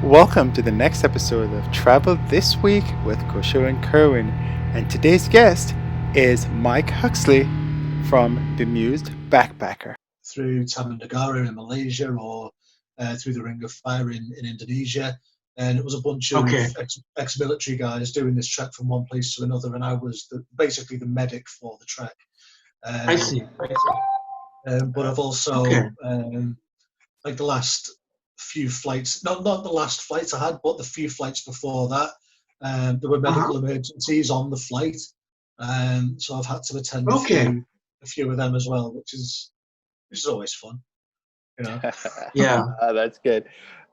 Welcome to the next episode of Travel This Week with Cushrow and Kerwin. And today's guest is Mike Huxley from Bemused Backpacker. Through Taman Negara in Malaysia or through the Ring of Fire in Indonesia. And it was a bunch of ex-military guys doing this trek from one place to another, and I was basically the medic for the trek. I see. But I've also, like the last few flights, not the last flight I had, but the few flights before that, there were medical emergencies on the flight. So I've had to attend a few of them as well, which is always fun. You know? Yeah. That's good.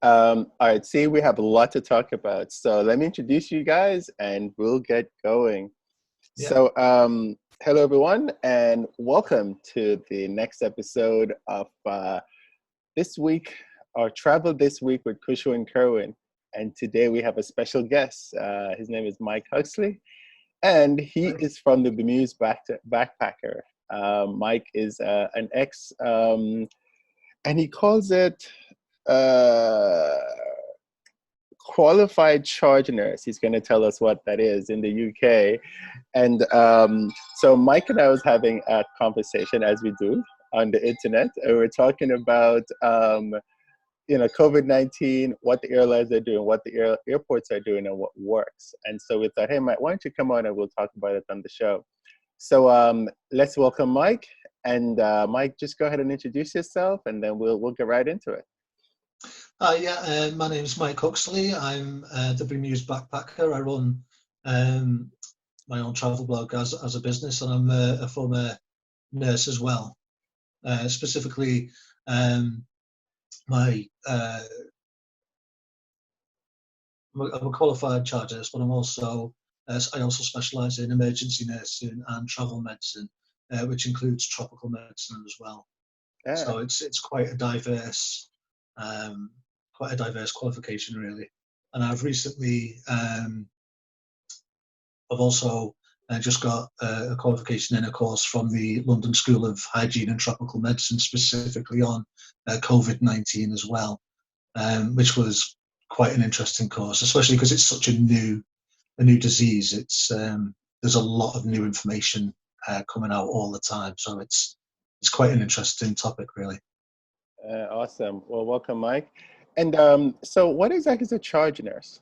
All right, see, we have a lot to talk about. So let me introduce you guys and we'll get going. Yeah. So hello, everyone, and welcome to the next episode of This Week, or Travel This Week with Cushrow and Kerwin. And today we have a special guest. His name is Mike Huxley, and he is from the Bemused Backpacker. Mike is an ex, and he calls it qualified charge nurse. He's going to tell us what that is in the UK. And so Mike and I was having a conversation, as we do on the internet, and we're talking about COVID-19, what the airlines are doing, what the airports are doing, and what works. And so we thought, hey, Mike, why don't you come on and we'll talk about it on the show. So let's welcome Mike. And Mike, just go ahead and introduce yourself, and then we'll get right into it. My name is Mike Huxley. I'm the Bemused Backpacker. I run my own travel blog as a business, and I'm a former nurse as well. Specifically, I'm a qualified charge nurse, but I also specialise in emergency nursing and travel medicine, which includes tropical medicine as well. Yeah. So it's quite a diverse qualification, really. And I've recently I've also just got a qualification in a course from the London School of Hygiene and Tropical Medicine, specifically on COVID-19 as well, which was quite an interesting course, especially because it's such a new disease. It's there's a lot of new information coming out all the time, so it's quite an interesting topic, really. Awesome. Well, welcome, Mike. And so what exactly is a charge nurse?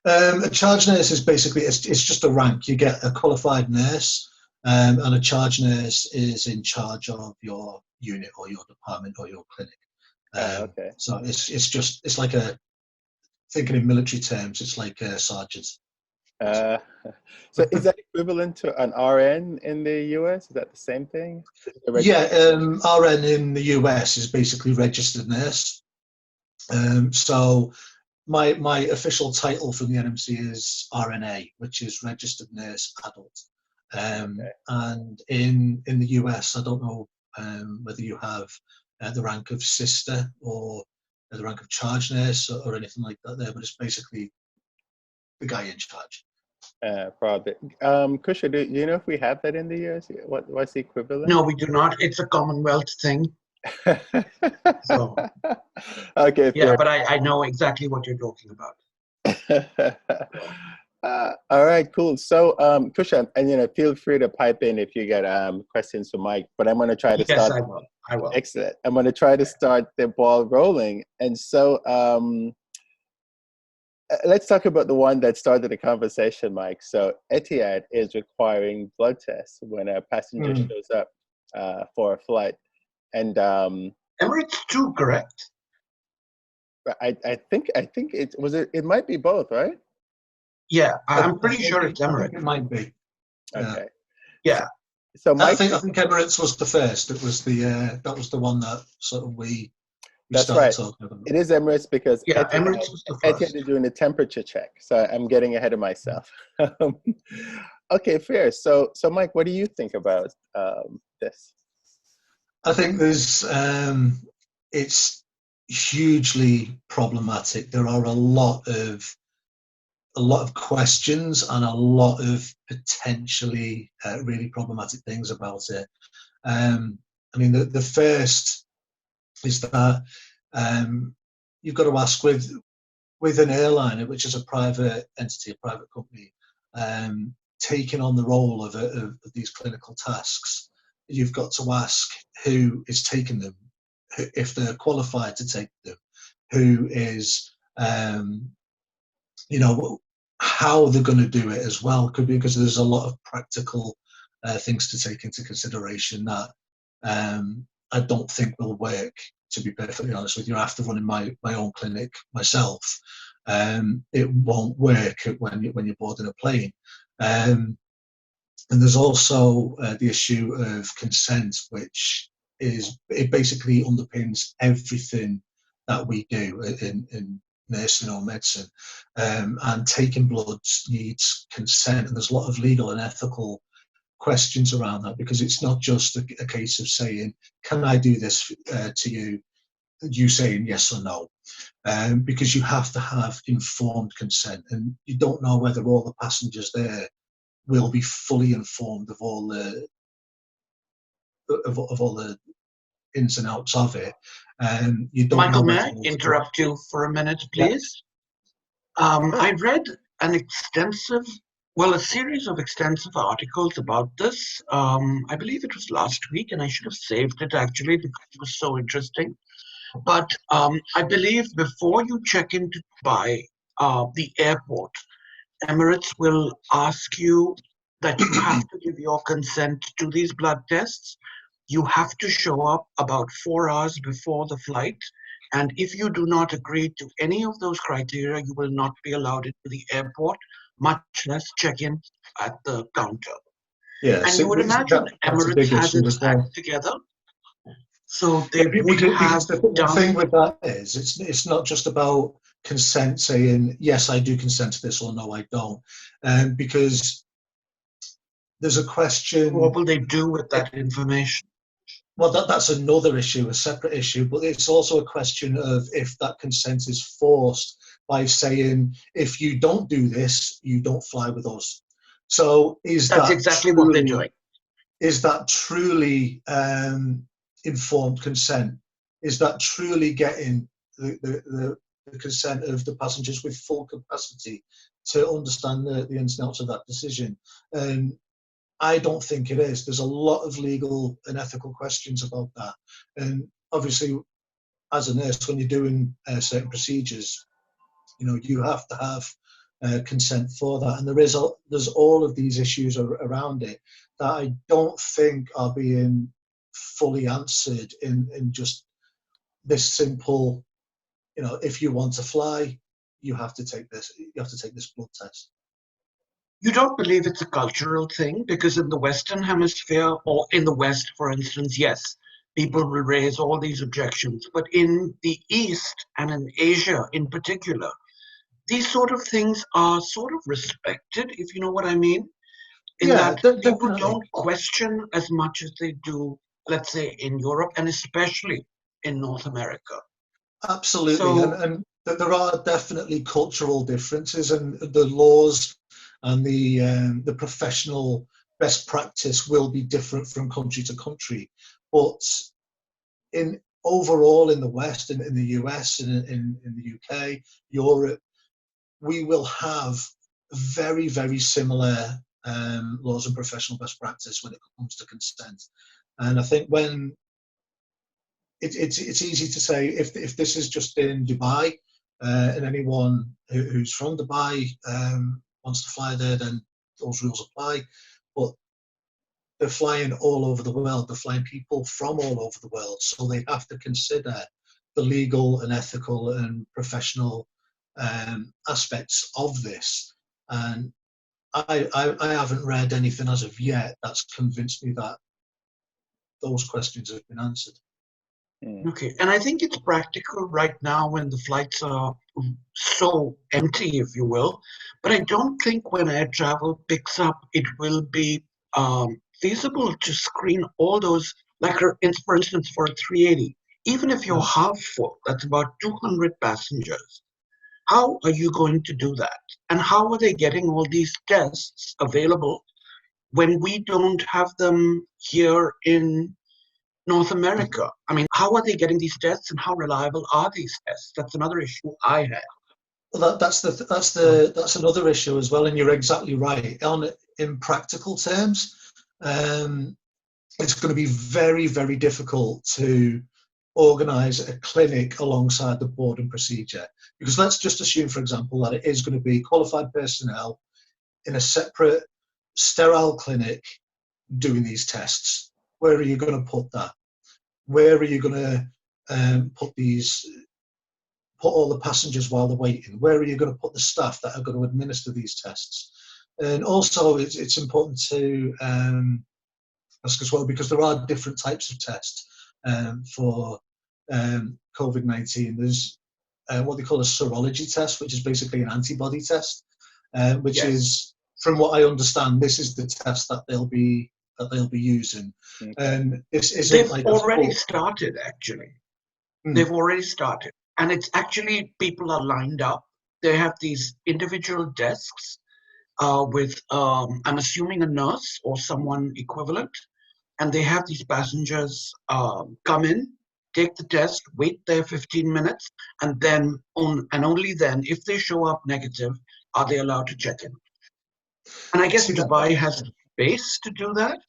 A charge nurse is basically, it's just a rank. You get a qualified nurse, and a charge nurse is in charge of your unit or your department or your clinic. So it's like thinking in military terms, it's like a sergeant. So is that equivalent to an RN in the US? Is that the same thing? Yeah, RN in the US is basically registered nurse. So my official title from the NMC is RNA, which is registered nurse adult. And in the US, I don't know whether you have the rank of sister or the rank of charge nurse or anything like that there, but it's basically the guy in charge. Probably. Kusha, do you know if we have that in the US? What's the equivalent? No, we do not. It's a Commonwealth thing. So, okay. Yeah, fair. But I know exactly what you're talking about. All right, cool. So, Kusha, and feel free to pipe in if you get questions for Mike. But I'm going to try to start. Yes, I will. Excellent. I'm going to try to start the ball rolling. And so, let's talk about the one that started the conversation, Mike. So Etihad is requiring blood tests when a passenger shows up for a flight. And Emirates too, correct? I think it might be both, right? Yeah, I'm pretty sure it's Emirates. It might be. Okay. Yeah. So Mike, I think Emirates was the first. It was that was the one that sort of we That's right. It is Emirates because Emirates was the first. Etihad is doing a temperature check, so I'm getting ahead of myself. Okay, fair. So Mike, what do you think about this? I think it's hugely problematic. There are a lot of questions and a lot of potentially really problematic things about it. I mean, the first is that you've got to ask with an airline, which is a private entity, a private company, taking on the role of these clinical tasks, you've got to ask who is taking them, if they're qualified to take them, who is, how they're going to do it as well, because there's a lot of practical things to take into consideration that I don't think will work, to be perfectly honest with you. After running my own clinic myself, it won't work when you're boarding a plane. And there's also the issue of consent, which it basically underpins everything that we do in nursing or medicine. And taking blood needs consent, and there's a lot of legal and ethical questions around that, because it's not just a case of saying, can I do this to you, you saying yes or no, because you have to have informed consent, and you don't know whether all the passengers there will be fully informed of all the ins and outs of it. You don't Michael, know. may I interrupt you for a minute, please? Yeah. I read a series of extensive articles about this. I believe it was last week, and I should have saved it actually because it was so interesting. But I believe before you check into Dubai, the airport, Emirates will ask you that you have to give your consent to these blood tests. You have to show up about 4 hours before the flight. And if you do not agree to any of those criteria, you will not be allowed into the airport, much less check in at the counter. Yeah, and you would imagine Emirates has its act together. So they would have the thing with that is it's not just about consent, saying yes I do consent to this or no I don't, because there's a question, what will they do with that information? Well, that's another issue, a separate issue, but it's also a question of if that consent is forced by saying, if you don't do this, you don't fly with us. So that's exactly what they're doing. Is that truly informed consent? Is that truly getting the consent of the passengers with full capacity to understand the ins and outs of that decision? I don't think it is. There's a lot of legal and ethical questions about that. And obviously, as a nurse, when you're doing certain procedures, you have to have consent for that. And there's all of these issues around it that I don't think are being fully answered in just this simple, if you want to fly, you have to take this blood test. You don't believe it's a cultural thing? Because in the Western Hemisphere, or in the West, for instance, yes, people will raise all these objections. But in the East and in Asia in particular, these sort of things are sort of respected, if you know what I mean. In that people don't question as much as they do, let's say, in Europe, and especially in North America. Absolutely. So, and there are definitely cultural differences, and the laws and the professional best practice will be different from country to country. But overall in the West, in the US, in the UK, Europe, we will have very, very similar laws and professional best practice when it comes to consent. And I think when it's easy to say, if this is just in Dubai, and anyone who's from Dubai wants to fly there, then those rules apply. But they're flying all over the world. They're flying people from all over the world. So they have to consider the legal and ethical and professional aspects of this. And I haven't read anything as of yet that's convinced me that those questions have been answered. Okay, and I think it's practical right now when the flights are so empty, if you will. But I don't think when air travel picks up, it will be feasible to screen all those, like for instance, for a 380, even if you're half full, that's about 200 passengers. How are you going to do that? And how are they getting all these tests available when we don't have them here in North America. I mean, how are they getting these tests, and how reliable are these tests? That's another issue I have. Well, that's another issue as well, and you're exactly right. In practical terms, it's going to be very, very difficult to organise a clinic alongside the board and procedure, because let's just assume, for example, that it is going to be qualified personnel in a separate sterile clinic doing these tests. Where are you going to put that? Where are you going to put all the passengers while they're waiting? Where are you going to put the staff that are going to administer these tests? And also, it's important to ask as well, because there are different types of tests for COVID-19. There's what they call a serology test, which is basically an antibody test, which is, from what I understand, this is the test that they'll be using. And this isn't They've already started, actually. They've already started. And it's actually, people are lined up. They have these individual desks with, I'm assuming, a nurse or someone equivalent. And they have these passengers come in, take the test, wait there 15 minutes, and then only then, if they show up negative, are they allowed to check in. And I guess Dubai has space to do that.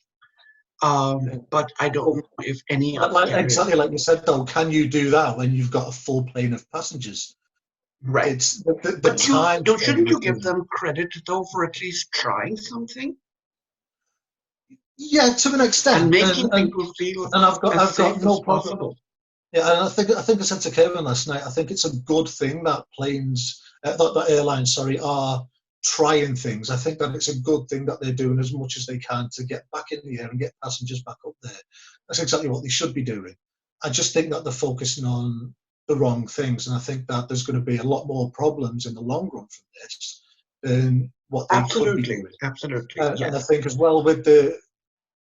But I don't know if any other exactly like you said, though, can you do that when you've got a full plane of passengers? Right. It's but shouldn't you give them credit, though, for at least trying something? Yeah, to an extent. And making people feel and I've got no problem. Possible. Yeah, and I think I said to Kevin last night, I think it's a good thing that that airlines, are trying things. I think that it's a good thing that they're doing as much as they can to get back in the air and get passengers back up there. That's exactly what they should be doing. I just think that they're focusing on the wrong things, and I think that there's going to be a lot more problems in the long run from this than what they could be doing. Absolutely. Yes. And I think as well with the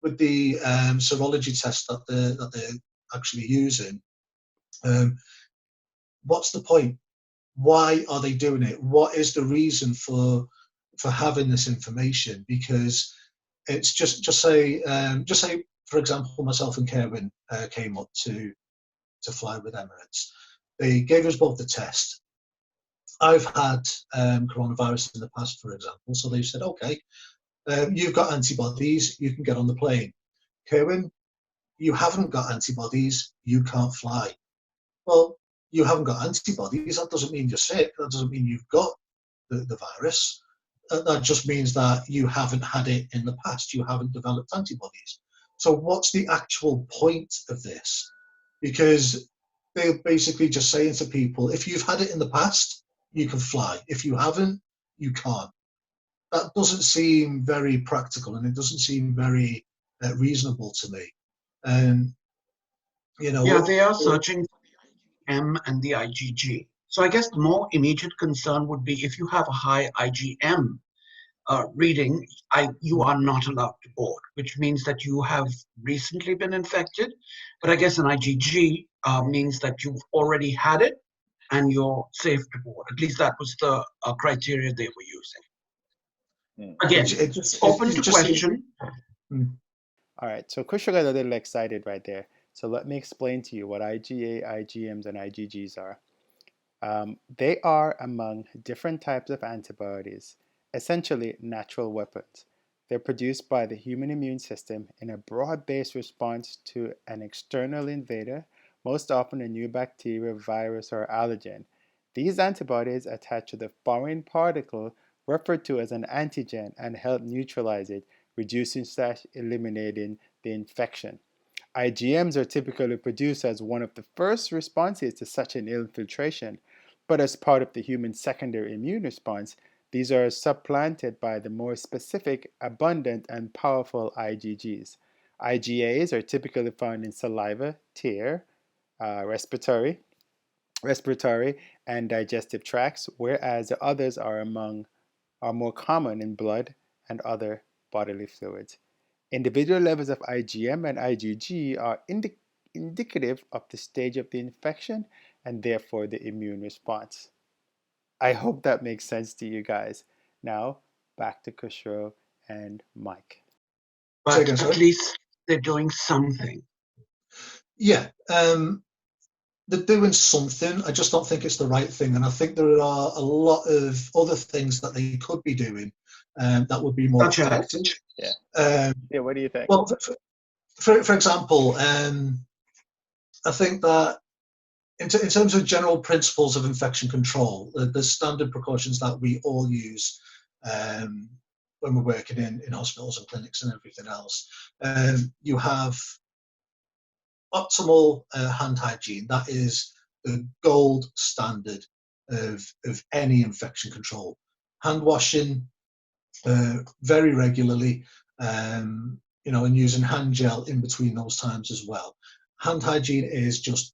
serology test that they're actually using, what's the point? Why are they doing it? What is the reason for having this information? Because it's just say for example, myself and Kerwin came up to fly with Emirates. They gave us both the test. I've had coronavirus in the past, for example, so they said, okay, you've got antibodies, you can get on the plane. Kerwin, you haven't got antibodies, you can't fly. Well, you haven't got antibodies, that doesn't mean you're sick, that doesn't mean you've got the virus. That just means that you haven't had it in the past, you haven't developed antibodies. So what's the actual point of this? Because they're basically just saying to people, if you've had it in the past, you can fly. If you haven't, you can't. That doesn't seem very practical, and it doesn't seem very reasonable to me. And they are searching for the IgM and the IgG. So I guess the more immediate concern would be if you have a high IgM reading, you are not allowed to board, which means that you have recently been infected. But I guess an IgG means that you've already had it and you're safe to board. At least that was the criteria they were using. Again, it's open to question. All right, so Cushrow got a little excited right there. So let me explain to you what IgA, IgMs, and IgGs are. They are among different types of antibodies, essentially natural weapons. They're produced by the human immune system in a broad-based response to an external invader, most often a new bacteria, virus, or allergen. These antibodies attach to the foreign particle referred to as an antigen and help neutralize it, reducing/eliminating the infection. IgMs are typically produced as one of the first responses to such an infiltration, but as part of the human secondary immune response, these are supplanted by the more specific, abundant, and powerful IgGs. IgAs are typically found in saliva, tear, respiratory, and digestive tracts, whereas the others are more common in blood and other bodily fluids. Individual levels of IgM and IgG are indicative of the stage of the infection and therefore the immune response. I hope that makes sense to you guys. Now, back to Cushrow and Mike. But at least they're doing something. Yeah, they're doing something. I just don't think it's the right thing, and I think there are a lot of other things that they could be doing that would be more effective. Yeah. Yeah. What do you think? Well, for example, I think that in terms of general principles of infection control, the standard precautions that we all use when we're working in hospitals and clinics and everything else, you have optimal hand hygiene. That is the gold standard of any infection control. Hand washing very regularly, and using hand gel in between those times as well. Hand hygiene is just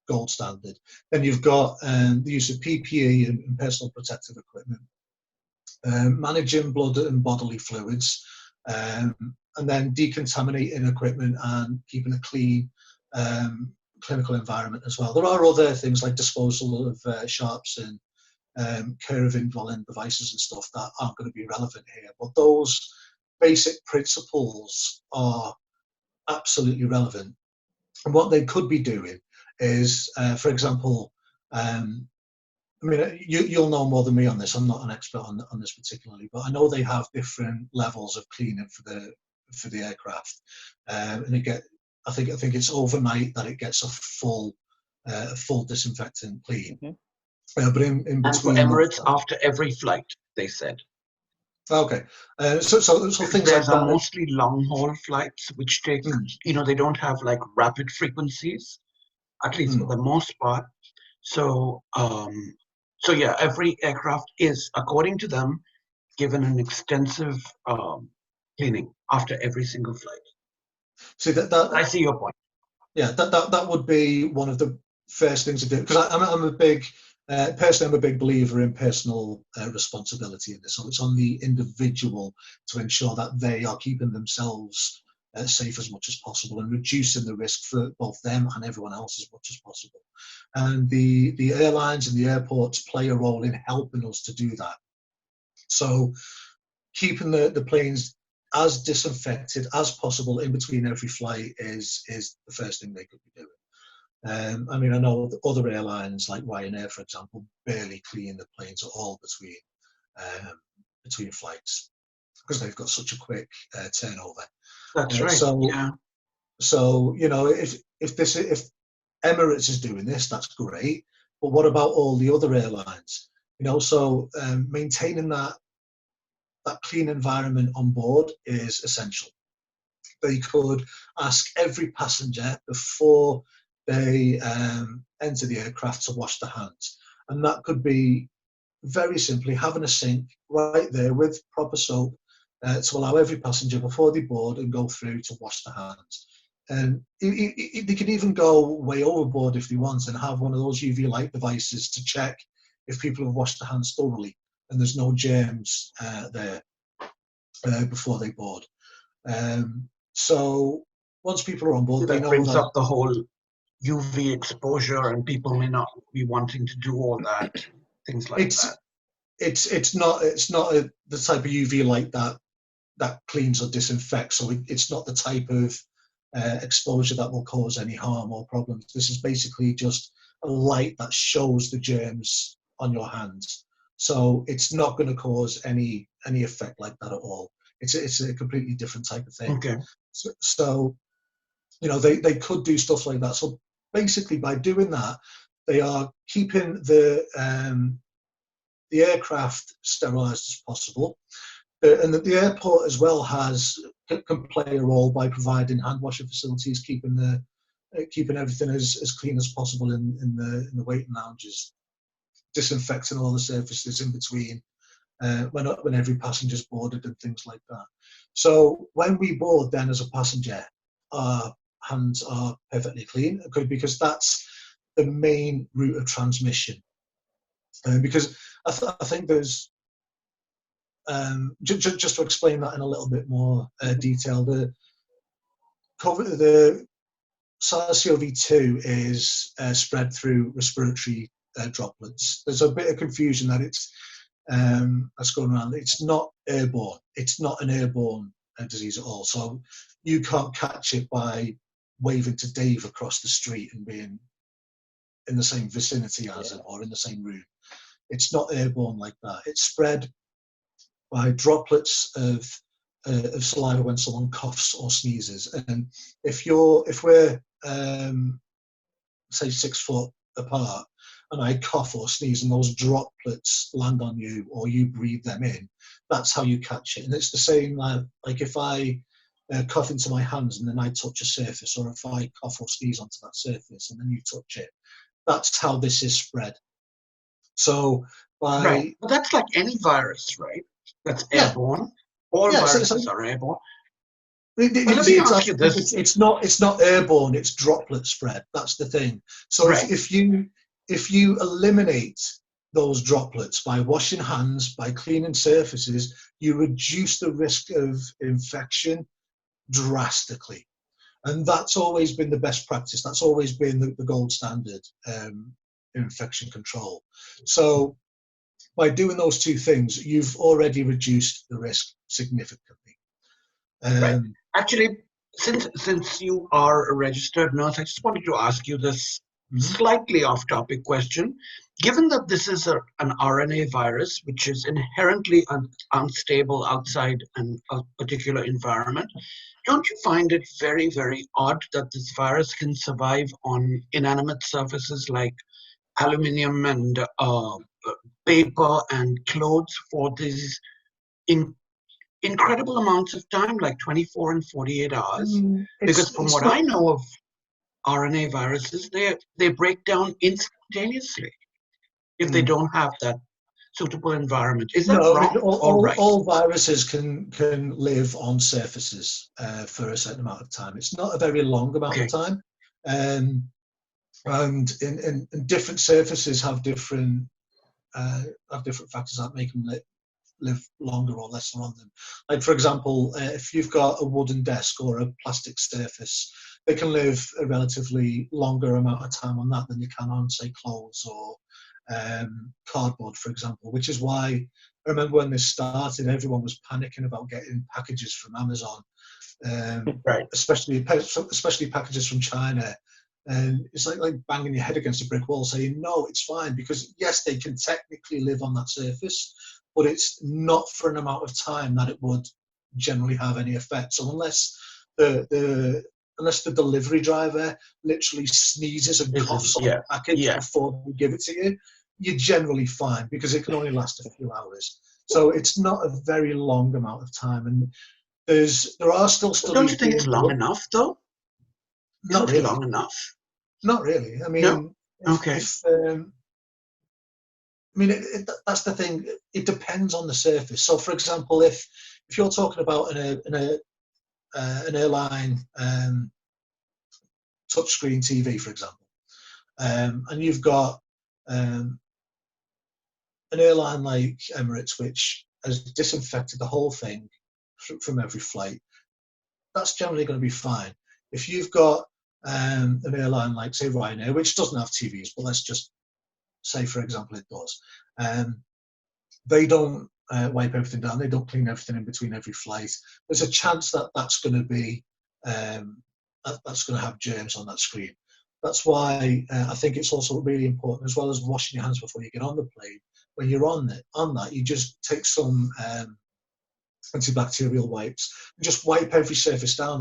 gold standard. Then you've got the use of PPE and personal protective equipment, managing blood and bodily fluids, and then decontaminating equipment and keeping a clean clinical environment as well. There are other things like disposal of sharps and Kerwin dwelling devices and stuff that aren't going to be relevant here, but those basic principles are absolutely relevant. And what they could be doing is, for example, I mean, you'll know more than me on this. I'm not an expert on this particularly, but I know they have different levels of cleaning for the aircraft, and I think it's overnight that it gets a full disinfectant clean. Mm-hmm. But in between, and for Emirates, after every flight, they said. Okay, so things like that are mostly long haul flights, which take they don't have like rapid frequencies, at least for the most part. So yeah, every aircraft is, according to them, given an extensive cleaning after every single flight. See that I see your point. Yeah, that would be one of the first things to do, because I'm a big personally, I'm a big believer in personal responsibility in this. So it's on the individual to ensure that they are keeping themselves safe as much as possible and reducing the risk for both them and everyone else as much as possible. And the airlines and the airports play a role in helping us to do that. So keeping the planes as disinfected as possible in between every flight is the first thing they could be doing. I mean, I know other airlines like Ryanair, for example, barely clean the planes at all between flights because they've got such a quick turnover. That's right. So if Emirates is doing this, that's great. But what about all the other airlines? So maintaining that clean environment on board is essential. They could ask every passenger before they enter the aircraft to wash their hands. And that could be very simply having a sink right there with proper soap to allow every passenger before they board and go through to wash their hands. And they could even go way overboard if they want and have one of those UV light devices to check if people have washed their hands thoroughly and there's no germs there before they board. So once people are on board, they know brings up the whole UV exposure, and people may not be wanting to do all that, things like that. It's not the type of UV light that cleans or disinfects. So it's not the type of exposure that will cause any harm or problems. This is basically just a light that shows the germs on your hands. So it's not going to cause any effect like that at all. It's a completely different type of thing. Okay. So they could do stuff like that. So basically, by doing that, they are keeping the aircraft sterilized as possible, and that the airport as well can play a role by providing hand washing facilities, keeping everything as clean as possible in the waiting lounges, disinfecting all the surfaces in between when every passenger's boarded and things like that. So when we board, then as a passenger, our hands are perfectly clean, because that's the main route of transmission. Because I think there's just to explain that in a little bit more detail, the SARS-CoV-2 is spread through respiratory droplets. There's a bit of confusion that that's going around. It's not airborne. It's not an airborne disease at all. So you can't catch it by waving to Dave across the street and being in the same vicinity as him or in the same room. It's not airborne like that. It's spread by droplets of saliva when someone coughs or sneezes. And if we're say 6 foot apart, and I cough or sneeze and those droplets land on you or you breathe them in, that's how you catch it. And it's the same like if I cough into my hands and then I touch a surface, or if I cough or sneeze onto that surface and then you touch it, that's how this is spread. So right, but that's like any virus, right? That's airborne. All viruses are airborne. Let me ask you this: it's not airborne. It's droplet spread. That's the thing. So if you eliminate those droplets by washing hands, by cleaning surfaces, you reduce the risk of infection drastically. And that's always been the best practice. That's always been the gold standard in infection control. So by doing those two things, you've already reduced the risk significantly. Right. Actually, since you are a registered nurse, I just wanted to ask you this slightly off-topic question. Given that this is an RNA virus, which is inherently unstable outside a particular environment, don't you find it very, very odd that this virus can survive on inanimate surfaces like aluminium and paper and clothes for these incredible amounts of time, like 24 and 48 hours? Because from what I know of RNA viruses, they break down instantaneously if they don't have that suitable environment. Is that wrong? All viruses can live on surfaces for a certain amount of time. It's not a very long amount of time, and in different surfaces have different factors that make them live longer or lesser on them. Like, for example, if you've got a wooden desk or a plastic surface, they can live a relatively longer amount of time on that than you can on, say, clothes or cardboard, for example, which is why I remember when this started, everyone was panicking about getting packages from Amazon, especially packages from China. And it's like banging your head against a brick wall saying, no, it's fine, because yes, they can technically live on that surface, but it's not for an amount of time that it would generally have any effect. So unless the delivery driver literally sneezes and coughs on the package before they give it to you, you're generally fine, because it can only last a few hours. So it's not a very long amount of time. And there are still studies. Don't you think it's long enough, though? Not really. Long enough. Not really. I mean, that's the thing. It depends on the surface. So, for example, if you're talking about an airline touchscreen TV, for example, and you've got an airline like Emirates, which has disinfected the whole thing from every flight, that's generally going to be fine. If you've got an airline like, say, Ryanair, which doesn't have TVs, but let's just say, for example, it does, they don't wipe everything down, they don't clean everything in between every flight. There's a chance that that's going to be that's going to have germs on that screen. That's why I think it's also really important, as well as washing your hands before you get on the plane. When you're on that, you just take some antibacterial wipes and just wipe every surface down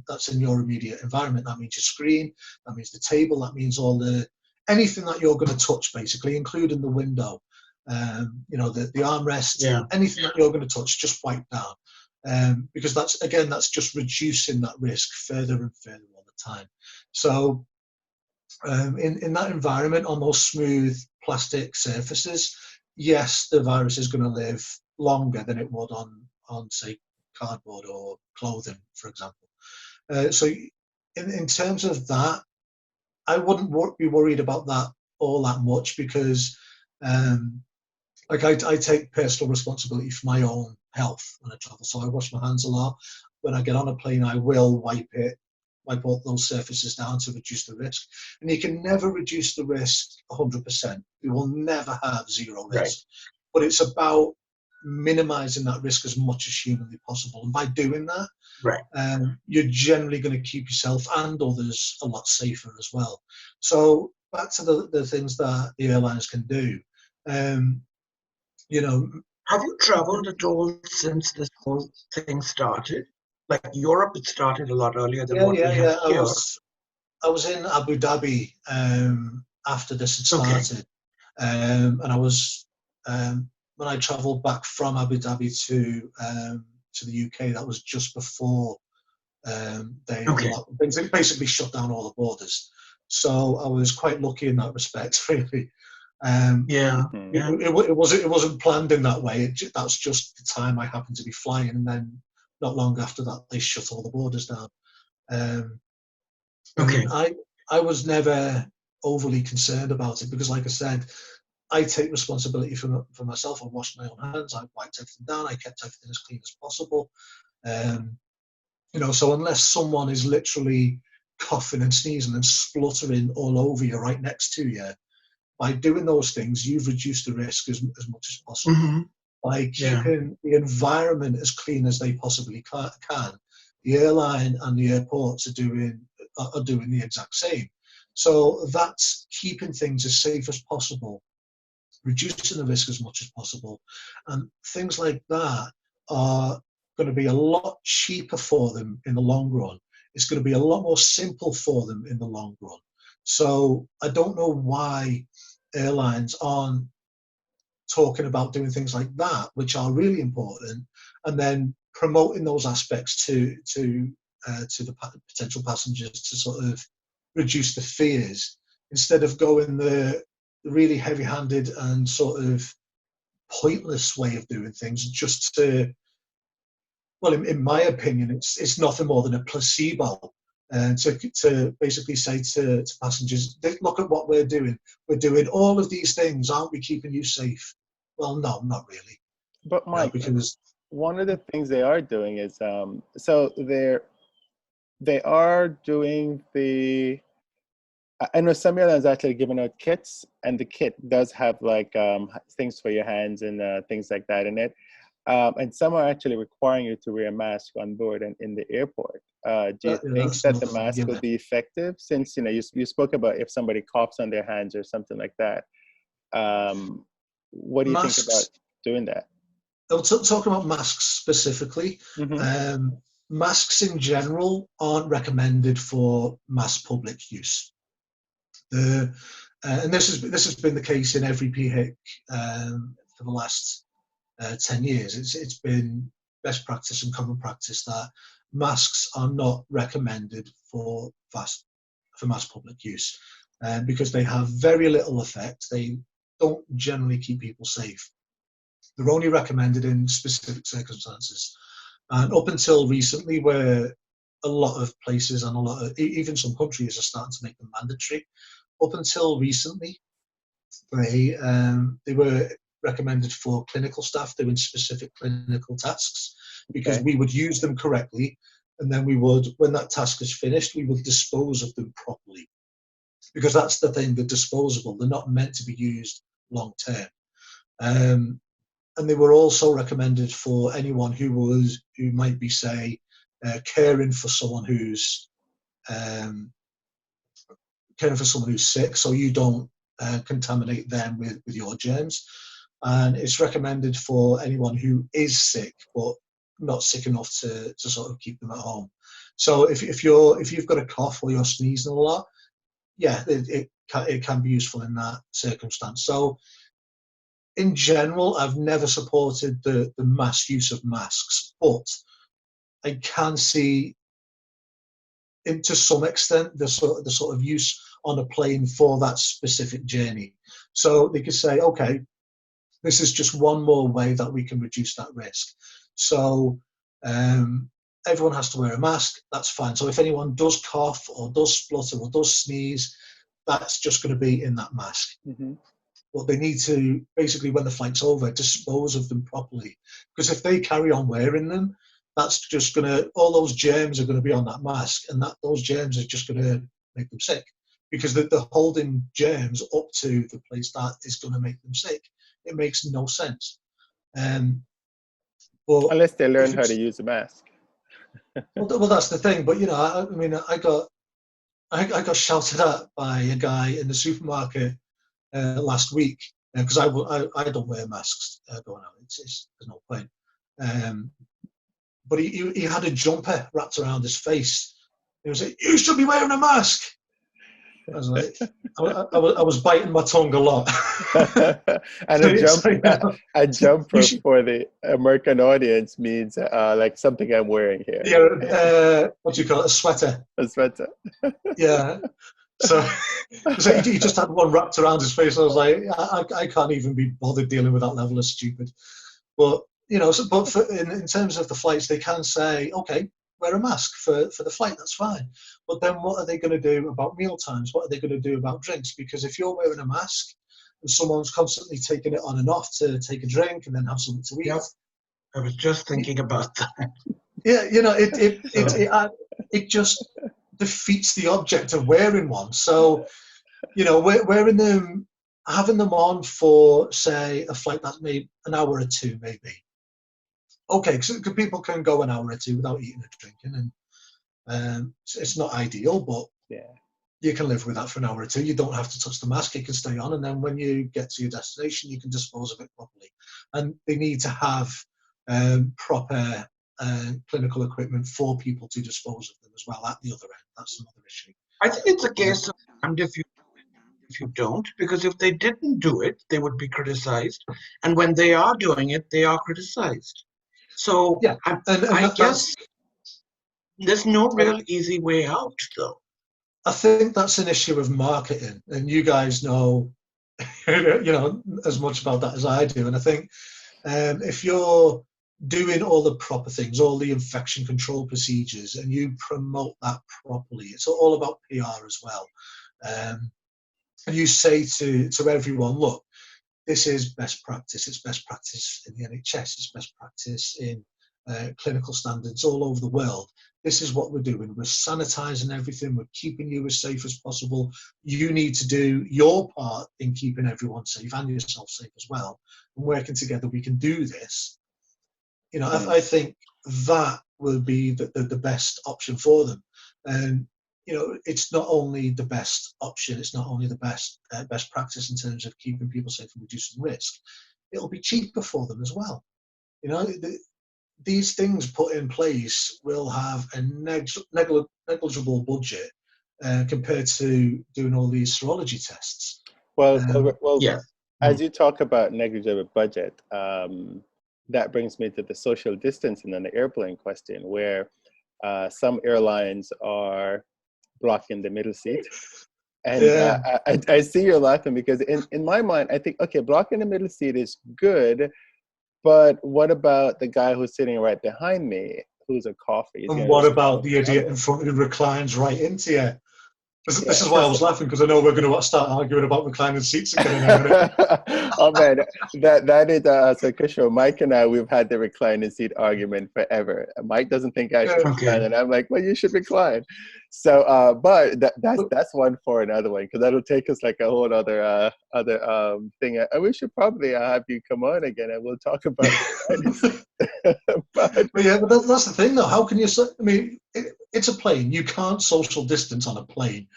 that's in your immediate environment. That means your screen, that means the table, that means anything that you're going to touch, basically, including the window, the armrest, anything that you're going to touch, just wipe down, because that's just reducing that risk further and further all the time. So in that environment, on those smooth plastic surfaces, yes, the virus is going to live longer than it would on say, cardboard or clothing, for example. So in terms of that, I wouldn't be worried about that all that much, because I take personal responsibility for my own health when I travel. So I wash my hands a lot. When I get on a plane, I will wipe all those surfaces down to reduce the risk. And you can never reduce the risk 100%. You will never have zero risk. But it's about minimizing that risk as much as humanly possible. And by doing that, Right. you're generally going to keep yourself and others a lot safer as well. So back to the things that the airlines can do. You know, have you traveled at all since this whole thing started? Like Europe, it started a lot earlier than what we have here. I was in Abu Dhabi after this had started, and I was when I travelled back from Abu Dhabi to the UK. That was just before they basically shut down all the borders. So I was quite lucky in that respect, really. It wasn't planned in that way. That's just the time I happened to be flying, and then not long after that they shut all the borders down. I was never overly concerned about it because, like I said, I take responsibility for myself. I washed my own hands. I wiped everything down. I kept everything as clean as possible. So unless someone is literally coughing and sneezing and spluttering all over you right next to you, by doing those things, you've reduced the risk as much as possible. Mm-hmm. By keeping the environment as clean as they possibly can, the airline and the airports are doing the exact same. So that's keeping things as safe as possible, reducing the risk as much as possible. And things like that are going to be a lot cheaper for them in the long run. It's going to be a lot more simple for them in the long run. So I don't know why airlines aren't talking about doing things like that, which are really important, and then promoting those aspects to the potential passengers to sort of reduce the fears, instead of going the really heavy-handed and sort of pointless way of doing things, just to, well, in my opinion, it's nothing more than a placebo. And to basically say to passengers, look at what we're doing. We're doing all of these things. Aren't we keeping you safe? Well, no, not really. But Mike, because one of the things they are doing is, so they are doing the, I know some airlines are actually giving out kits, and the kit does have like things for your hands and things like that in it. And some are actually requiring you to wear a mask on board and in the airport. Do you think that the mask will be effective? Since you spoke about if somebody coughs on their hands or something like that. What do you think about doing that? Talking about masks specifically, masks in general aren't recommended for mass public use. And this has been the case in every PHIC for the last 10 years. It's been best practice and common practice that masks are not recommended for mass public use because they have very little effect. They don't generally keep people safe. They're only recommended in specific circumstances. And up until recently, where a lot of places and even some countries are starting to make them mandatory, up until recently, they were recommended for clinical staff doing specific clinical tasks, because we would use them correctly, and then we would, when that task is finished, we would dispose of them properly. Because that's the thing, they're disposable. They're not meant to be used long term. And they were also recommended for anyone who might be, say, caring for someone who's sick, so you don't contaminate them with your germs. And it's recommended for anyone who is sick but not sick enough to sort of keep them at home. So if you've got a cough or you're sneezing a lot, it can be useful in that circumstance. So in general, I've never supported the mass use of masks, but I can see, to some extent, the sort of use on a plane for that specific journey. So they could say, okay, this is just one more way that we can reduce that risk. So everyone has to wear a mask. That's fine. So if anyone does cough or does splutter or does sneeze, that's just going to be in that mask. Mm-hmm. But they need to, basically, when the flight's over, dispose of them properly. Because if they carry on wearing them, that's just going to, all those germs are going to be on that mask, and those germs are just going to make them sick. Because they're holding germs up to the place that is going to make them sick. It makes no sense. But Unless they learn if how to it's, use a mask. well, that's the thing. But I mean, I got shouted at by a guy in the supermarket last week because I don't wear masks going out. There's no point. But he had a jumper wrapped around his face. He was like, "You should be wearing a mask." I was like, I was biting my tongue a lot. And a jumper for the American audience means like something I'm wearing here. Yeah, what do you call it? A sweater. A sweater. Yeah. So he just had one wrapped around his face. I was like, I can't even be bothered dealing with that level of stupid. But in terms of the flights, they can say, okay, wear a mask for the flight. That's fine. But then what are they going to do about meal times? What are they going to do about drinks? Because if you're wearing a mask and someone's constantly taking it on and off to take a drink and then have something to eat. Yep. I was just thinking about that. Yeah, it just defeats the object of wearing one. So, wearing them, having them on for, say, a flight that's maybe an hour or two, maybe. Okay, because people can go an hour or two without eating or drinking, and it's not ideal, but you can live with that for an hour or two. You don't have to touch the mask; it can stay on, and then when you get to your destination, you can dispose of it properly. And they need to have proper clinical equipment for people to dispose of them as well at the other end. That's another issue. I think it's a case of if you don't, because if they didn't do it, they would be criticized, and when they are doing it, they are criticized. So yeah, I guess there's no real easy way out, though. I think that's an issue of marketing, and you guys know, as much about that as I do. And I think if you're doing all the proper things, all the infection control procedures, and you promote that properly, it's all about PR as well. And you say to everyone, look, this is best practice. It's best practice in the NHS. It's best practice in clinical standards all over the world. This is what we're doing. We're sanitizing everything. We're keeping you as safe as possible. You need to do your part in keeping everyone safe and yourself safe as well. And working together, we can do this. I think that will be the best option for them. And it's not only the best option, it's not only the best practice in terms of keeping people safe and reducing risk. It'll be cheaper for them as well. These things put in place will have a negligible budget compared to doing all these serology tests. Well, as you talk about negligible budget, that brings me to the social distancing on the airplane question, where some airlines are blocking the middle seat. And I see you're laughing because in my mind, I think, okay, blocking the middle seat is good, but what about the guy who's sitting right behind me, who's a coffee? And what about the idiot in front who reclines right into you? This is why I was laughing, because I know we're going to start arguing about reclining seats again in a minute. Oh man, that is so Cushrow. Mike and I, we've had the reclining seat argument forever. Mike doesn't think I should recline, and I'm like, well, you should recline. So, but that's one for another one, because that'll take us like a whole other thing. And we should probably have you come on again, and we'll talk about it. but that's the thing, though. How can you? I mean, it's a plane. You can't social distance on a plane.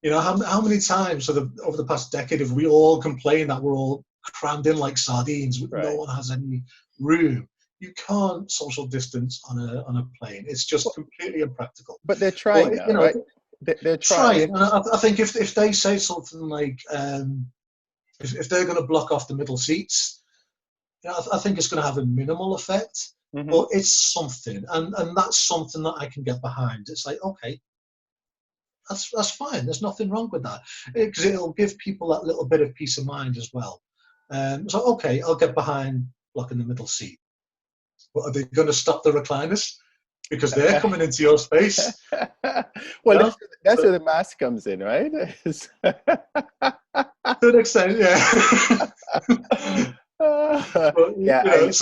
How many times over the past decade have we all complained that we're all crammed in like sardines? Right. No one has any room. You can't social distance on a plane. It's just completely impractical. But they're trying now, right? They're trying. And I think if they say something like, if they're going to block off the middle seats, I think it's going to have a minimal effect. Mm-hmm. But it's something, and that's something that I can get behind. It's like, okay, that's fine. There's nothing wrong with that, because it'll give people that little bit of peace of mind as well. So okay, I'll get behind blocking the middle seat. But are they going to stop the recliners because they're coming into your space? Well, that's where the mask comes in, right? To an extent, yeah. But,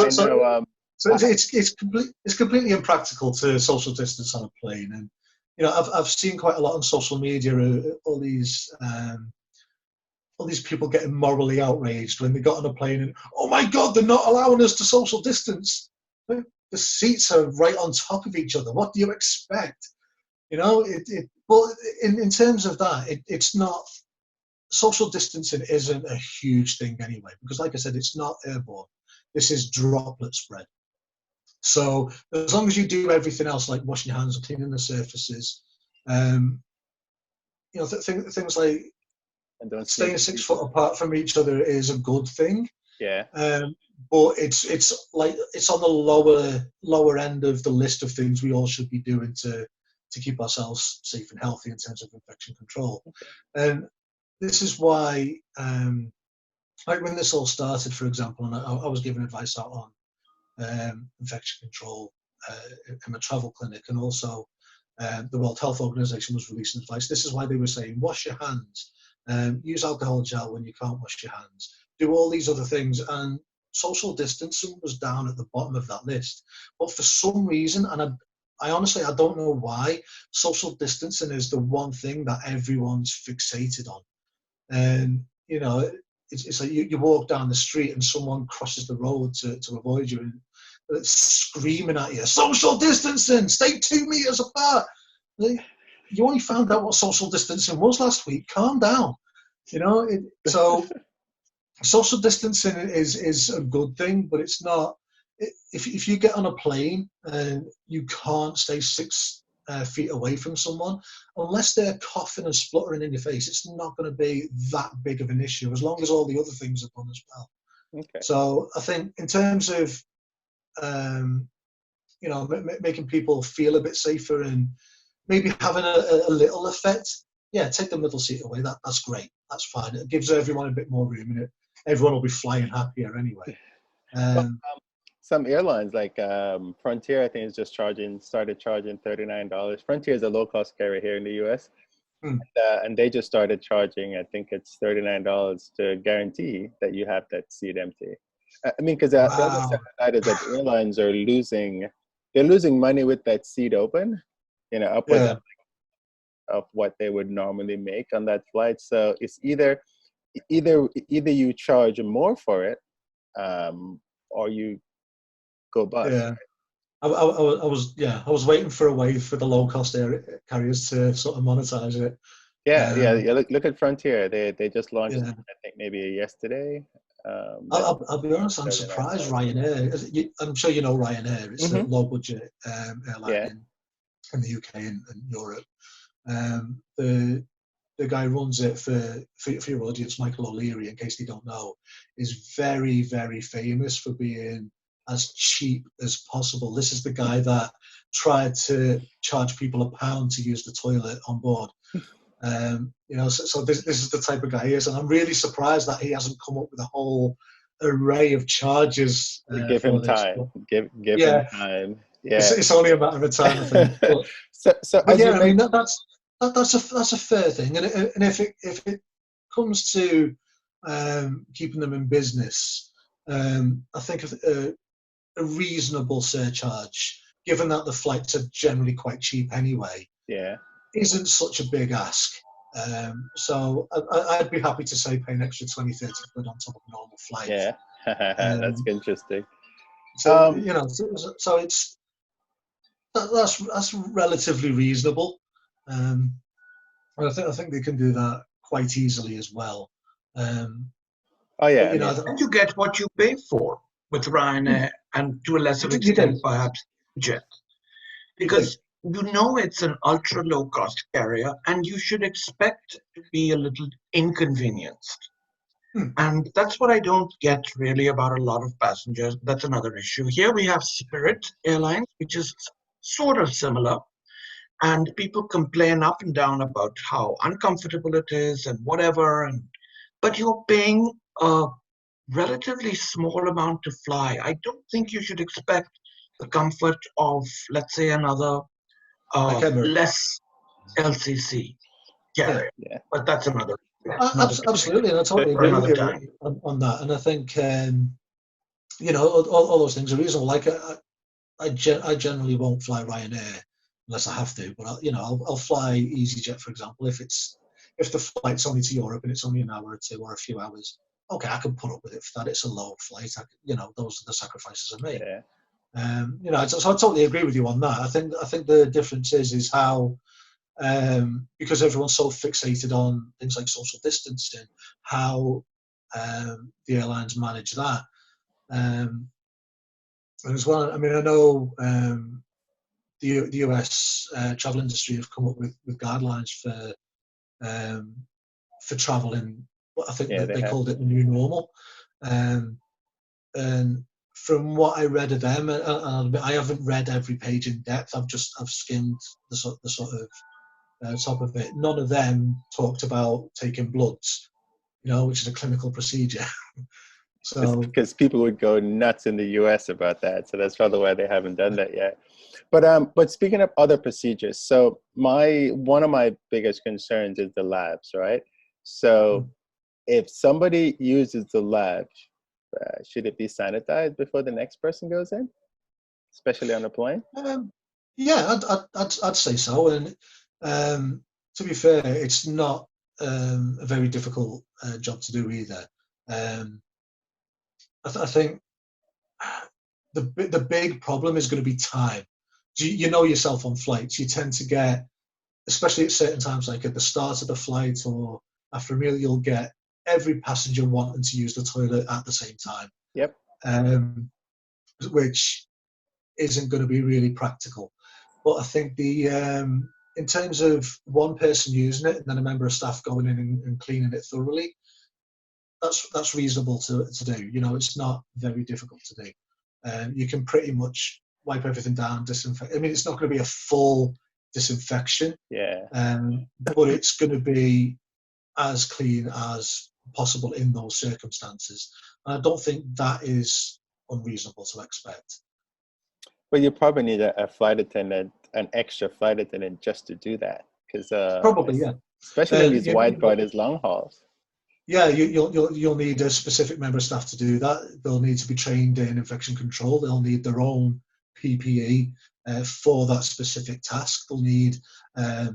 So it's completely impractical to social distance on a plane, and I've seen quite a lot on social media. All these people getting morally outraged when they got on a plane and, oh my God, they're not allowing us to social distance. The seats are right on top of each other. What do you expect? You know, well, in terms of that, it's not, social distancing isn't a huge thing anyway, because like I said, it's not airborne. This is droplet spread. So as long as you do everything else, like washing your hands and cleaning the surfaces, you know, things like staying 6 foot apart from each other is a good thing. Yeah. But it's like, it's on the lower end of the list of things we all should be doing to keep ourselves safe and healthy in terms of infection control. And this is why, like when this all started, for example, and I was giving advice out on infection control in my travel clinic, and also the World Health Organization was releasing advice. This is why they were saying, wash your hands, use alcohol gel when you can't wash your hands, do all these other things. And social distancing was down at the bottom of that list. But for some reason, and I honestly, I don't know why, social distancing is the one thing that everyone's fixated on. And, you know, it's like you walk down the street and someone crosses the road to avoid you, and it's screaming at you, social distancing, stay 2 meters apart. Like, you only found out what social distancing was last week. Calm down. You know, so social distancing is a good thing, but it's not. If you get on a plane and you can't stay 6 feet away from someone, unless they're coughing and spluttering in your face, it's not going to be that big of an issue, as long as all the other things are done as well. Okay. So I think in terms of you know, making people feel a bit safer and maybe having a little effect, yeah, take the middle seat away. That's great. That's fine. It gives everyone a bit more room in it. Everyone will be flying happier anyway. Some airlines like Frontier, I think, is just started charging $39. Frontier is a low-cost carrier here in the U.S. And they just started charging, I think it's $39 to guarantee that you have that seat empty. I mean, because the other side of that is that airlines are losing money with that seat open, you know, upwards of what they would normally make on that flight. So it's either you charge more for it, or you go bust. Yeah, I was waiting for a way for the low cost carriers to sort of monetize it. Yeah. Look at Frontier. They just launched, I think maybe yesterday. I'll be honest, I'm surprised Ryanair. I'm sure you know Ryanair. It's a low budget airline in the UK and Europe. The guy who runs it for your audience, Michael O'Leary, in case they don't know, is very, very famous for being as cheap as possible. This is the guy that tried to charge people £1 to use the toilet on board. You know, so this is the type of guy he is, and I'm really surprised that he hasn't come up with a whole array of charges. Give him time. Give him time. Yeah, it's only a matter of time, I think. But yeah, I mean that's a fair thing, and if it comes to keeping them in business, I think a reasonable surcharge, given that the flights are generally quite cheap anyway, isn't such a big ask. So I'd be happy to say pay an extra 20-30 quid on top of a normal flight. Yeah, that's interesting. So you know, so it's that's relatively reasonable. I think they can do that quite easily as well. You know, and you get what you pay for with Ryanair, and to a lesser extent, perhaps Jet, because you know it's an ultra low cost carrier, and you should expect to be a little inconvenienced. And that's what I don't get really about a lot of passengers. That's another issue. Here we have Spirit Airlines, which is sort of similar. And people complain up and down about how uncomfortable it is and whatever. But you're paying a relatively small amount to fly. I don't think you should expect the comfort of, let's say, another less LCC carrier. Yeah. But that's another. Absolutely, and I totally agree with you on that. And I think you know, all those things are reasonable. Like I generally won't fly Ryanair unless I have to, but I'll fly EasyJet, for example, if the flight's only to Europe and it's only an hour or two or a few hours. Okay, I can put up with it for that. It's a low flight. Those are the sacrifices I make. So I totally agree with you on that. I think the difference is how, because everyone's so fixated on things like social distancing, how the airlines manage that. And as well, I mean, I know the US travel industry have come up with guidelines for travel in what I think they called it the new normal. And from what I read of them, I haven't read every page in depth. I've skimmed the sort of top of it. None of them talked about taking bloods, which is a clinical procedure. So because people would go nuts in the US about that, so that's probably why they haven't done that yet. But speaking of other procedures, so one of my biggest concerns is the labs, right? So if somebody uses the lab, should it be sanitized before the next person goes in, especially on a plane? Yeah, I'd say so. And to be fair, it's not a very difficult job to do either. I think the big problem is going to be time. You know yourself on flights. You tend to get, especially at certain times, like at the start of the flight or after a meal, you'll get every passenger wanting to use the toilet at the same time. Yep. Which isn't going to be really practical. But I think in terms of one person using it and then a member of staff going in and cleaning it thoroughly, that's reasonable to do. It's not very difficult to do. You can pretty much wipe everything down, disinfect. I mean, it's not going to be a full disinfection. Yeah. But it's going to be as clean as possible in those circumstances. And I don't think that is unreasonable to expect. But you probably need a flight attendant, an extra flight attendant, just to do that, because probably, yeah. Especially in these wide bodies, long hauls. Yeah, you'll need a specific member of staff to do that. They'll need to be trained in infection control. They'll need their own PPE for that specific task. They'll need a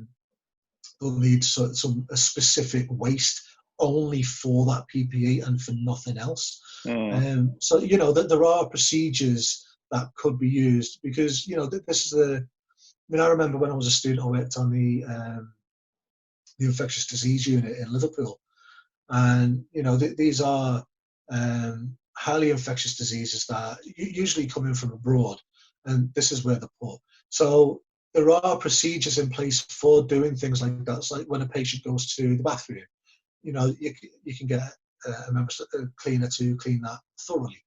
specific waste only for that PPE and for nothing else. So that there are procedures that could be used, because this is I remember when I was a student, I worked on the infectious disease unit in Liverpool, and these are highly infectious diseases that usually come in from abroad, and this is where they're put. So there are procedures in place for doing things like that. It's like when a patient goes to the bathroom, you can get a cleaner to clean that thoroughly.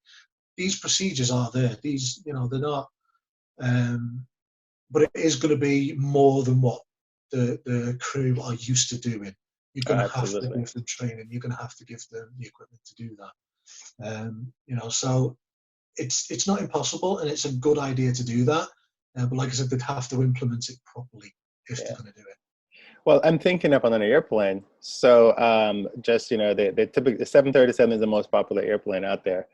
These procedures are there. These, they're not, but it is going to be more than what the crew are used to doing. You're going to have to give them training. You're going to have to give them the equipment to do that. So it's not impossible, and it's a good idea to do that. But like I said, they'd have to implement it properly if they're going to do it. Well, I'm thinking up on an airplane. So they typically, the 737 is the most popular airplane out there.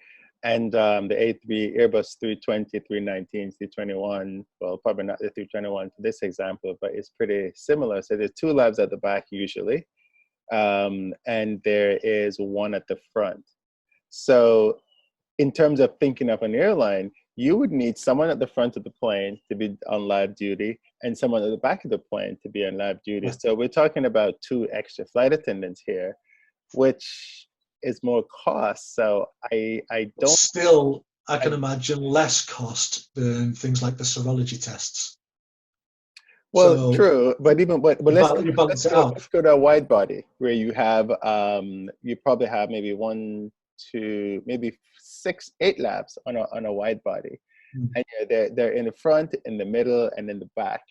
And the Airbus 320, 319, 321, well, probably not the 321 for this example, but it's pretty similar. So there's two labs at the back usually, and there is one at the front. So in terms of thinking of an airline, you would need someone at the front of the plane to be on lab duty and someone at the back of the plane to be on lab duty. So we're talking about 2 extra flight attendants here, which is more cost. So I don't. Still, I can imagine less cost than things like the serology tests. Well, so, true, but let's go to a wide body where you have you probably have maybe 1, 2, maybe 6, 8 labs on a wide body, and they're in the front, in the middle, and in the back.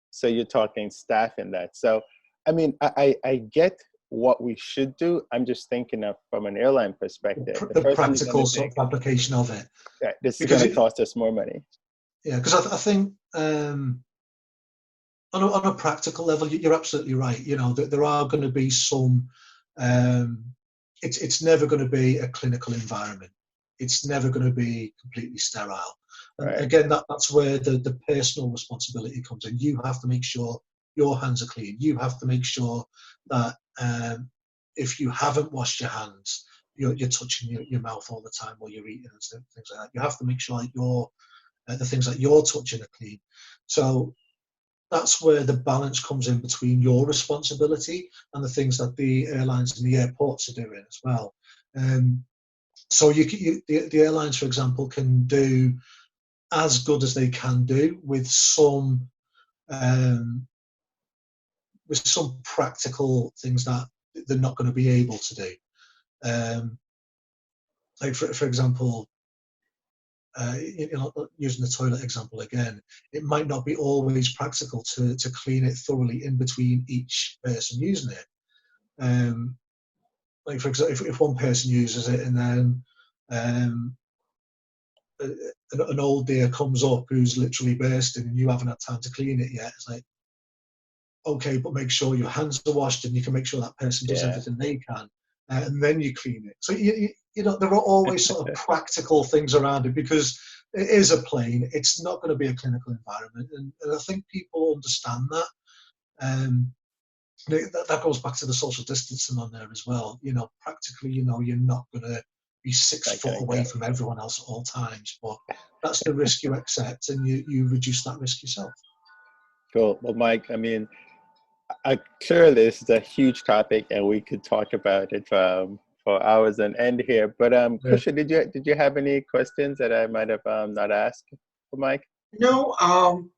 So you're talking staff in that. So I mean, I get what we should do. I'm just thinking of from an airline perspective, the practical sort of application of it. Yeah, this is going to cost us more money. Yeah, because I think on a practical level, you're absolutely right. There are going to be some. It's never going to be a clinical environment. It's never going to be completely sterile. And again, that's where the personal responsibility comes in. You have to make sure your hands are clean. You have to make sure that if you haven't washed your hands, you're touching your mouth all the time while you're eating and things like that. You have to make sure that you're the things that you're touching are clean. So that's where the balance comes in between your responsibility and the things that the airlines and the airports are doing as well. So the airlines, for example, can do as good as they can do with some practical things that they're not going to be able to do. Like for example, using the toilet example again, it might not be always practical to clean it thoroughly in between each person using it. Like for example, if one person uses it and then an old deer comes up who's literally bursting and you haven't had time to clean it yet, it's like, okay, but make sure your hands are washed and you can make sure that person does everything they can, and then you clean it. So you know, there are always sort of practical things around it, because it is a plane. It's not going to be a clinical environment, and I think people understand that. That goes back to the social distancing on there as well. You know, practically, you know, you're not going to be 6 foot away from everyone else at all times, but that's the risk you accept, and you reduce that risk yourself. Cool. Well, Mike, I mean, clearly this is a huge topic, and we could talk about it for hours and end here. But Cushrow, did you have any questions that I might have not asked for Mike? No,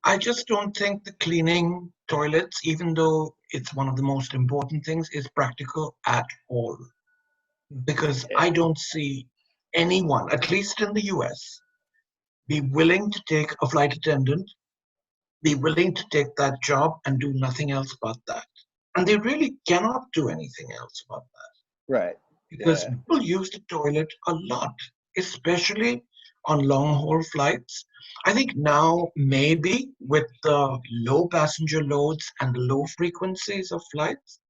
I just don't think the cleaning toilets, even though it's one of the most important things, is practical at all. Because I don't see anyone, at least in the US, be willing to take a flight attendant, be willing to take that job and do nothing else but that. And they really cannot do anything else about that. Right. Because people use the toilet a lot, especially on long-haul flights. I think now maybe with the low passenger loads and the low frequencies of flights,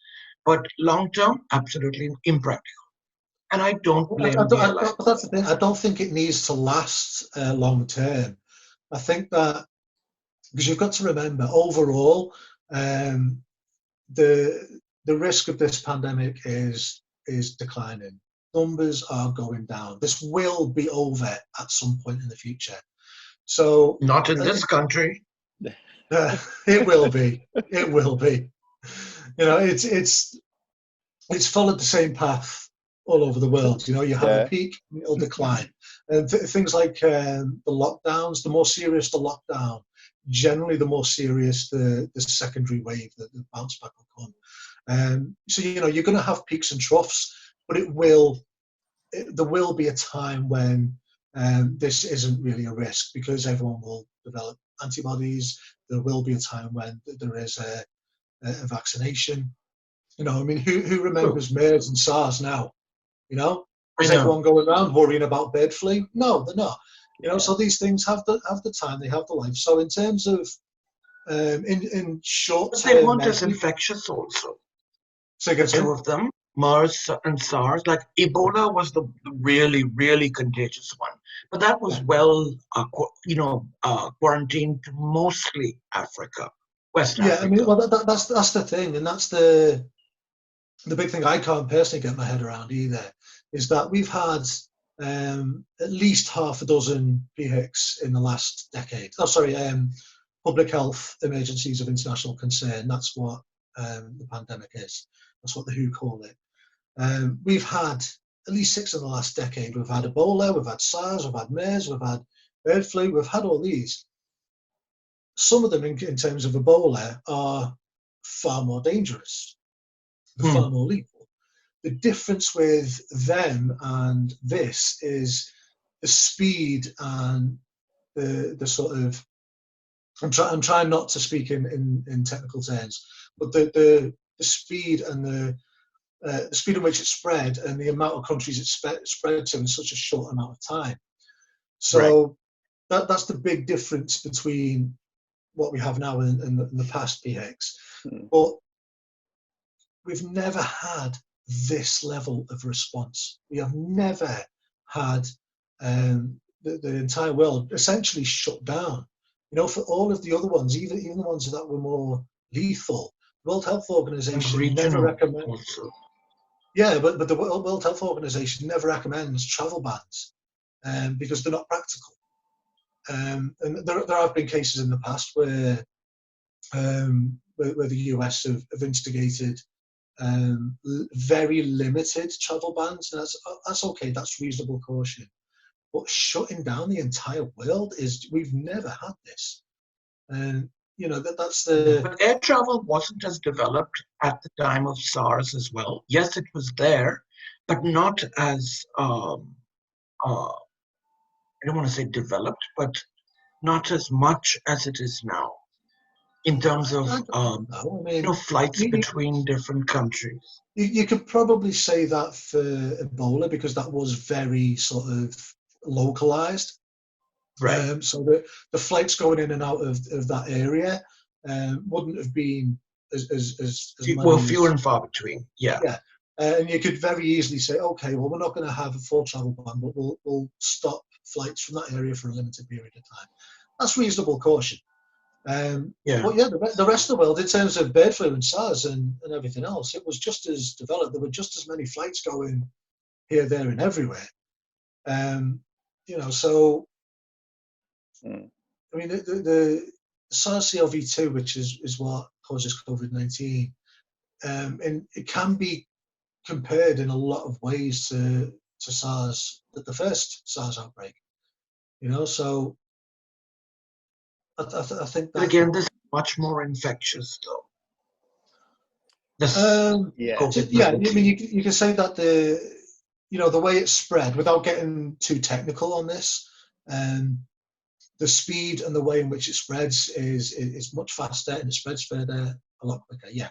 but long-term, absolutely impractical. And I don't blame the airlines. But that's the thing. I don't think it needs to last long term. I think that, because you've got to remember, overall, the risk of this pandemic is declining. Numbers are going down. This will be over at some point in the future. So not in this country. It will be. It will be. You know, it's followed the same path all over the world. You know, you have a peak and it'll decline. And things like the lockdowns, the more serious the lockdown, generally the more serious the secondary wave, the bounce back will come. So, you know, you're going to have peaks and troughs, but there will be a time when this isn't really a risk, because everyone will develop antibodies. There will be a time when there is a vaccination. You know, I mean, who remembers MERS and SARS now? You know, is everyone going around worrying about bird flu? No, they're not. You know, so these things have the time, they have the life. So in terms of in short term, they weren't as infectious also. So two of them, MERS and SARS. Like Ebola was the really, really contagious one, but that was quarantined to mostly Africa, West Africa. I mean, well, that's the thing, and that's the big thing I can't personally get my head around either, is that we've had at least half a dozen PHICs in the last decade. Public health emergencies of international concern. That's what the pandemic is. That's what the WHO call it. We've had at least 6 in the last decade. We've had Ebola, we've had SARS, we've had MERS, we've had bird flu, we've had all these. Some of them, in terms of Ebola, are far more dangerous, far more lethal. The difference with them and this is the speed and the sort of, I'm trying not to speak in technical terms, but the speed and the speed in which it spread and the amount of countries it spread to in such a short amount of time. So that's the big difference between what we have now and the past PHICs. But we've never had this level of response. We have never had the entire world essentially shut down. You know, for all of the other ones, even the ones that were more lethal, the World Health Organization never recommends. Yeah, but the World Health Organization never recommends travel bans because they're not practical. And there have been cases in the past where the US have instigated very limited travel bans, and that's okay. That's reasonable caution. But shutting down the entire world we've never had this, and that's the. But air travel wasn't as developed at the time of SARS as well. Yes, it was there, but not as I don't want to say developed, but not as much as it is now in terms of flights between different countries. You could probably say that for Ebola because that was very sort of localized. Right. So the flights going in and out of that area wouldn't have been as well, few and far between. Yeah. Yeah. And you could very easily say, okay, well, we're not going to have a full travel ban, but we'll stop flights from that area for a limited period of time. That's reasonable caution. But yeah, the rest of the world, in terms of bird flu and SARS and everything else, it was just as developed. There were just as many flights going here, there, and everywhere. So I mean, the SARS-CoV-2, which is what causes COVID-19, and it can be compared in a lot of ways to SARS, the first SARS outbreak. So I think that again, this is much more infectious, though. Yeah, I mean, you can say that the way it's spread, without getting too technical on this, the speed and the way in which it spreads is much faster, and it spreads further a lot quicker. Yeah.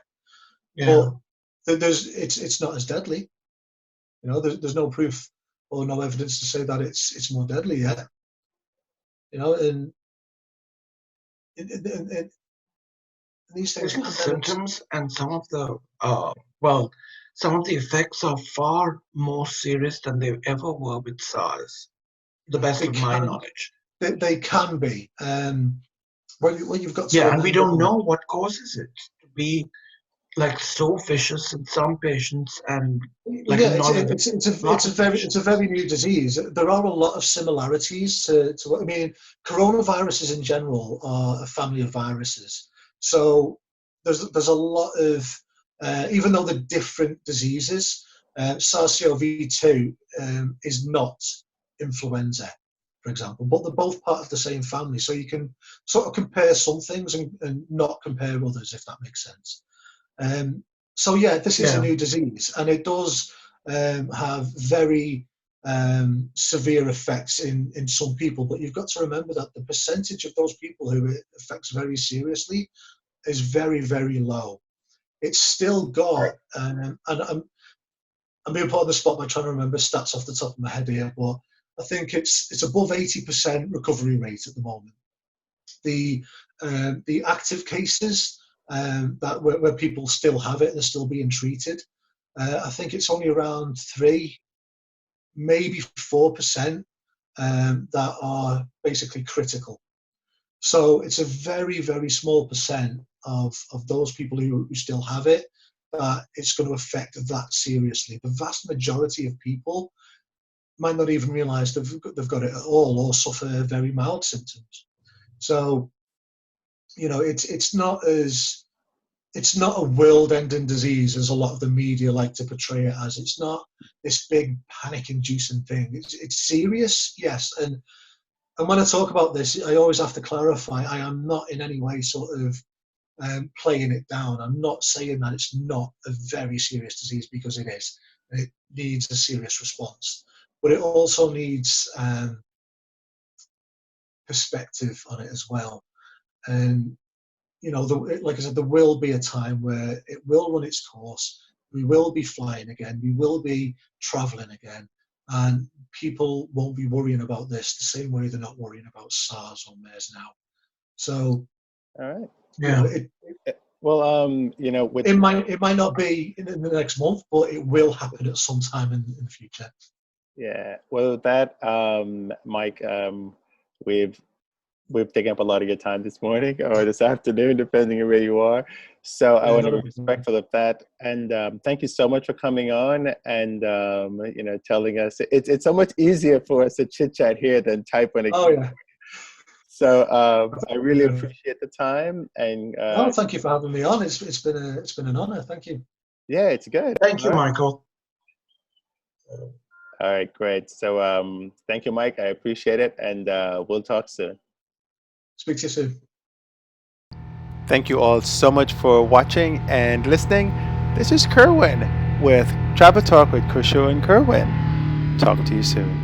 But it's not as deadly. There's no proof or no evidence to say that it's more deadly yet. And these things. The symptoms and some of the effects are far more serious than they ever were with SARS. The best of my knowledge. They can be. What you've got to and we don't know what causes it to be like so vicious in some patients, and it's a very new disease. There are a lot of similarities to what I mean. Coronaviruses in general are a family of viruses, so there's a lot of even though they're different diseases. SARS-CoV-2 is not influenza, for example, but they're both part of the same family, so you can sort of compare some things and not compare others, if that makes sense. So yeah, this is a new disease, and it does have very severe effects in some people, but you've got to remember that the percentage of those people who it affects very seriously is very, very low. It's still got, and I'm being put on the spot by trying to remember stats off the top of my head here, but I think it's above 80% recovery rate at the moment. The active cases where people still have it and are still being treated, I think it's only around 3, maybe 4% that are basically critical. So it's a very, very small percent of those people who still have it that it's going to affect that seriously. The vast majority of people might not even realize they've got it at all, or suffer very mild symptoms. So, it's not a world-ending disease as a lot of the media like to portray it as. It's not this big panic-inducing thing. It's serious, yes. And when I talk about this, I always have to clarify, I am not in any way sort of playing it down. I'm not saying that it's not a very serious disease, because it is. It needs a serious response. But it also needs perspective on it as well. And like I said, there will be a time where it will run its course. We will be flying again. We will be traveling again. And people won't be worrying about this the same way they're not worrying about SARS or MERS now. So, all right. Yeah. It might not be in the next month, but it will happen at some time in the future. Yeah. Well, that Mike, we've taken up a lot of your time this morning or this afternoon, depending on where you are. So I want to be respectful of that. And thank you so much for coming on and, telling us. It's so much easier for us to chit chat here than type on a keyboard. So I really appreciate the time, and thank you for having me on. It's been an honor. Thank you. Yeah, it's good. Thank you, Michael. All right, great. So thank you, Mike. I appreciate it, and we'll talk soon. Speak to you soon. Thank you all so much for watching and listening. This is Kerwin with Travel Talk with Cushrow and Kerwin. Talk to you soon.